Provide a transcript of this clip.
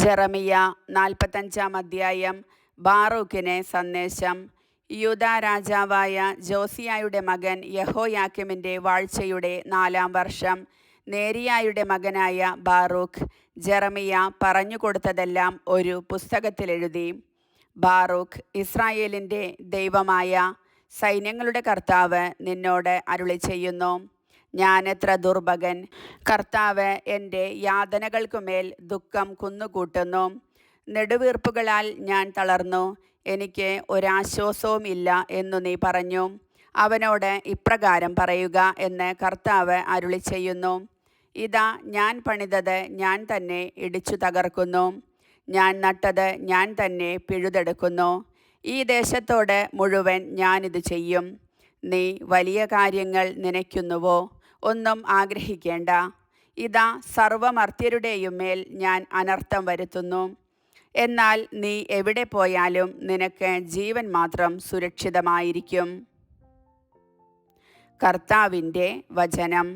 ജെറമിയ 45 അധ്യായം. ബാറൂക്കിന് സന്ദേശം. യൂദാ രാജാവായ ജോസിയായുടെ മകൻ യെഹോയാക്കീമിൻ്റെ വാഴ്ചയുടെ 4-ാം വർഷം നേരിയായുടെ മകനായ ബാറൂക്ക് ജെറമിയ പറഞ്ഞുകൊടുത്തതെല്ലാം ഒരു പുസ്തകത്തിലെഴുതി. ബാറൂക്ക്, ഇസ്രായേലിൻ്റെ ദൈവമായ സൈന്യങ്ങളുടെ കർത്താവ് നിന്നോട് അരുളിച്ചെയ്യുന്നു: ഞാൻ എത്ര ദുർഭകൻ! കർത്താവ് എൻ്റെ യാതനകൾക്കുമേൽ ദുഃഖം കുന്നുകൂട്ടുന്നു. നെടുവീർപ്പുകളാൽ ഞാൻ തളർന്നു, എനിക്ക് ഒരാശ്വാസവും ഇല്ല എന്നു നീ പറഞ്ഞു. അവനോട് ഇപ്രകാരം പറയുക എന്ന് കർത്താവ് അരുളിച്ചെയ്യുന്നു: ഇതാ, ഞാൻ പണിതത് ഞാൻ തന്നെ ഇടിച്ചു തകർക്കുന്നു, ഞാൻ നട്ടത് ഞാൻ തന്നെ പിഴുതെടുക്കുന്നു. ഈ ദേശത്തോട് മുഴുവൻ ഞാനിത് ചെയ്യും. നീ വലിയ കാര്യങ്ങൾ നനയ്ക്കുന്നുവോ? ഒന്നും ആഗ്രഹിക്കേണ്ട. ഇതാ, സർവമർത്യരുടെയും മേൽ ഞാൻ അനർത്ഥം വരുത്തുന്നു. എന്നാൽ നീ എവിടെ പോയാലും നിനക്ക് ജീവൻ മാത്രം സുരക്ഷിതമായിരിക്കും. കർത്താവിൻ്റെ വചനം.